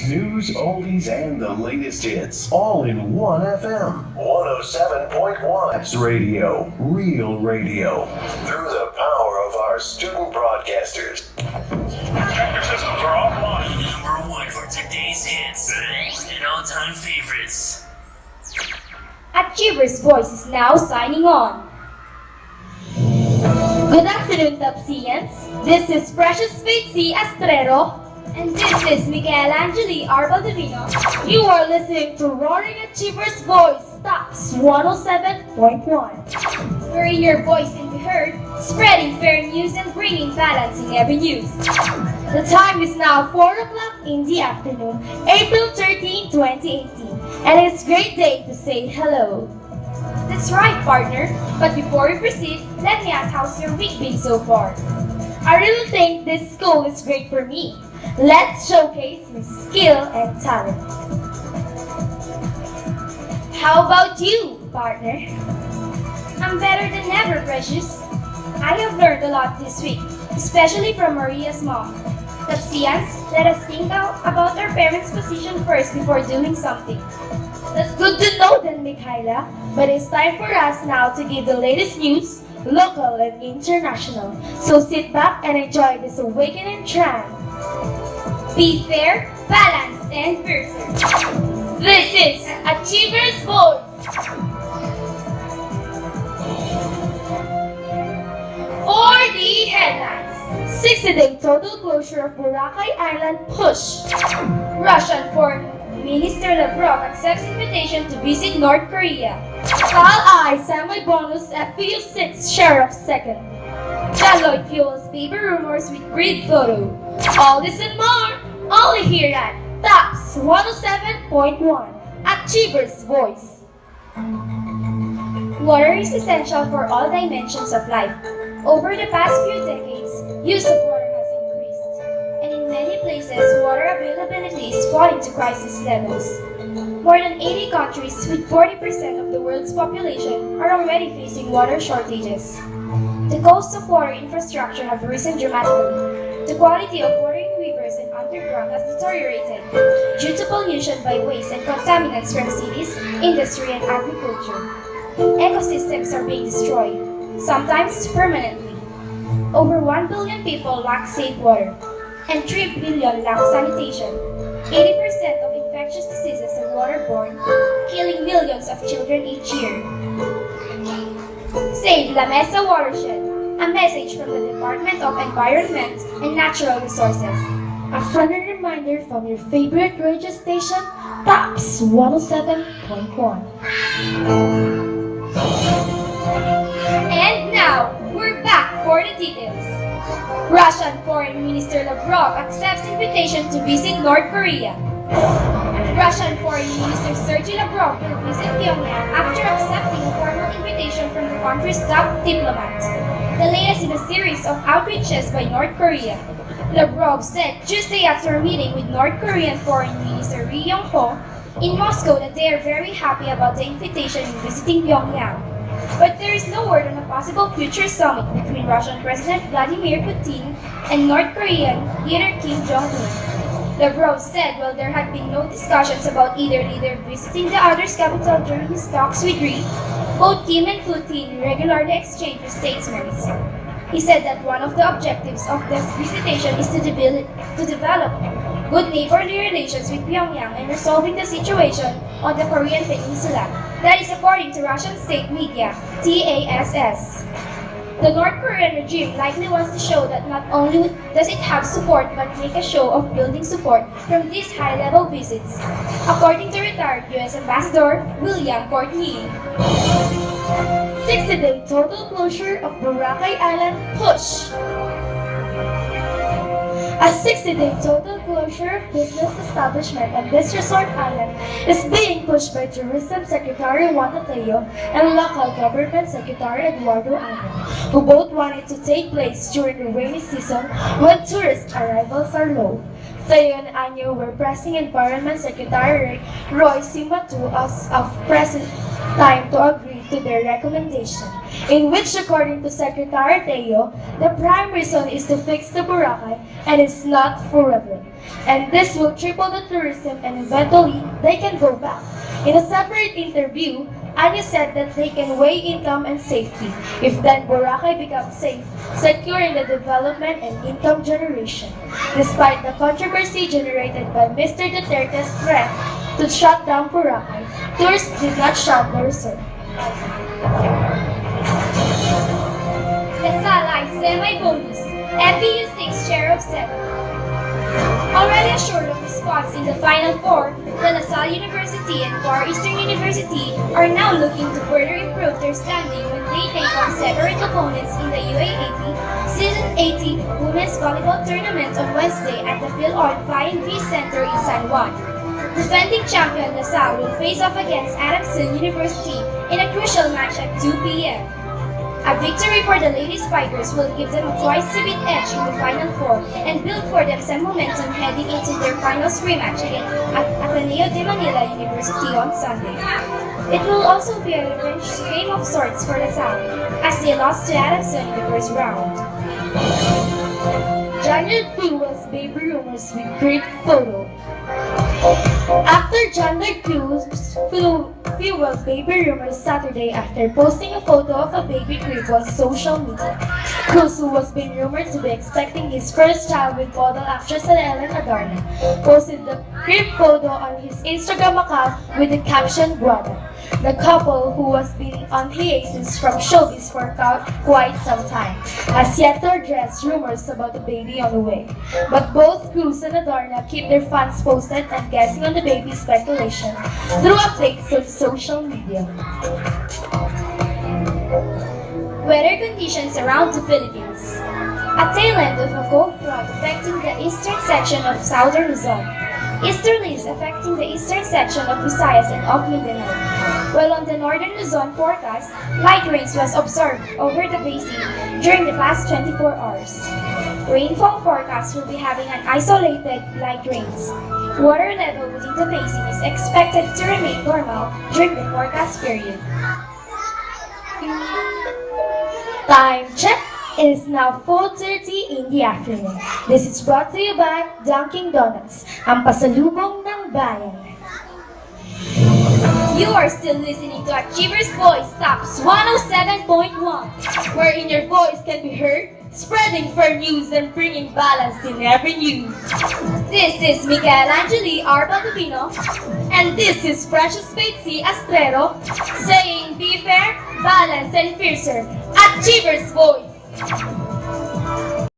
news, oldies, and the latest hits, all in one FM. 107.1 X Radio, real radio. Through the power of our student broadcasters. Projector systems are offline. Number one for today's hits and all-time favorites. Achiever's Voice is now signing on. Good afternoon, Topsians. This is Precious Faith C. Astrero. And this is Miguel Angeli Arbaldivino. You are listening to Roaring Achiever's Voice, Tops 107.1. Wherein your voice can be heard, spreading fair news and bringing balance in every news. The time is now 4 o'clock in the afternoon, April 13, 2018. And it's a great day to say hello. That's right, partner. But before we proceed, let me ask how's your week been so far? I really think this school is great for me. Let's showcase my skill and talent. How about you, partner? I'm better than ever, Precious. I have learned a lot this week, especially from Maria's mom. Tapsians, let us think about our parents' position first before doing something. That's good to know then, Mikhaila. But it's time for us now to give the latest news, local and international. So sit back and enjoy this awakening trance. Be fair, balanced, and versatile. This is Achiever's Voice. For the headlines, 60-day total closure of Boracay Island push. Russian Foreign Minister Lavrov accepts invitation to visit North Korea. Sal-I semi-bonus FPU6 sheriff second. Deloitte fuels baby rumors with grid photo. All this and more, only here at Tops 107.1, Achiever's Voice. Water is essential for all dimensions of life. Over the past few decades, use of water has increased. And in many places, water availability is falling to crisis levels. More than 80 countries with 40% of the world's population are already facing water shortages. The costs of water infrastructure have risen dramatically. The quality of water in rivers and underground has deteriorated due to pollution by waste and contaminants from cities, industry, and agriculture. Ecosystems are being destroyed, sometimes permanently. Over 1 billion people lack safe water, and 3 billion lack sanitation. 80% of infectious diseases are waterborne, killing millions of children each year. Save La Mesa Watershed, a message from the Department of Environment and Natural Resources. A friendly reminder from your favorite radio station, Tops 107.1. And now, we're back for the details. Russian Foreign Minister Lavrov accepts invitation to visit North Korea. Russian Foreign Minister Sergei Lavrov will visit Pyongyang after accepting a formal invitation from the country's top diplomat. The latest in a series of outreaches by North Korea. Lavrov said Tuesday after a meeting with North Korean Foreign Minister Ri Yong-ho in Moscow that they are very happy about the invitation in visiting Pyongyang. But there is no word on a possible future summit between Russian President Vladimir Putin and North Korean leader Kim Jong-un. Lavrov said while there had been no discussions about either leader visiting the other's capital during his talks with Ri, both Kim and Putin regularly exchanged statements. He said that one of the objectives of this visitation is to develop good neighborly relations with Pyongyang and resolving the situation on the Korean Peninsula. That is according to Russian state media, TASS. The North Korean regime likely wants to show that not only does it have support but make a show of building support from these high-level visits, according to retired U.S. Ambassador William Courtney. 60-day total closure of Boracay Island push. A 60-day total closure of business establishment on this resort island is being pushed by Tourism Secretary Juan Tateo and Local Government Secretary Eduardo Ano, who both want it to take place during the rainy season when tourist arrivals are low. Teo and Ano were pressing Environment Secretary Roy Simatu as of present time to agree to their recommendation, in which, according to Secretary Teo, the prime reason is to fix the Boracay and it's not forever. And this will triple the tourism and eventually they can go back. In a separate interview, Anya said that they can weigh income and safety if then Boracay becomes safe, securing the development and income generation. Despite the controversy generated by Mr. Duterte's threat to shut down Boracay, tourists did not shut the resort. Casala semi-bonus, FEU 6 share of 7. Already assured of spots in the Final Four, the LaSalle University and Far Eastern University are now looking to further improve their standing when they take on separate opponents in the UAAP Season 18 Women's Volleyball Tournament on Wednesday at the PhilArt V Center in San Juan. Defending champion LaSalle will face off against Adamson University in a crucial match at 2 p.m. A victory for the Lady Spikers will give them a twice-to-beat edge in the Final Four and build for them some momentum heading into their finals rematch against Ateneo de Manila University on Sunday. It will also be a revenge game of sorts for LaSalle, as they lost to Adamson in the first round. Janet fuels baby rumors with great photo. After Janet fueled baby rumors Saturday after posting a photo of a baby crib on social media. Cruz, who was being rumored to be expecting his first child with model actress Ellen Adarna, posted the crib photo on his Instagram account with the caption Guada. The couple, who has been on hiatus from showbiz for quite some time, has yet to address rumors about the baby on the way. But both Cruz and Adarna keep their fans posted and guessing on the baby's speculation through updates on social media. Weather conditions around the Philippines. A tail end of a cold front affecting the eastern section of southern Luzon. Easterlies affecting the eastern section of Visayas and of Mindanao. While on the northern Luzon forecast, light rains was observed over the basin during the past 24 hours. Rainfall forecast will be having an isolated light rains. Water level within the basin is expected to remain normal during the forecast period. Time check! It is now 4:30 in the afternoon. This is brought to you by Dunkin' Donuts, ang pasalubong ng bayan. You are still listening to Achievers Voice Tops 107.1, wherein your voice can be heard, spreading fair news and bringing balance in every news. This is Miguel Angeli Arba Tupino, and this is Precious Betsy Astrero, saying be fair, balanced, and fiercer. Achievers Voice!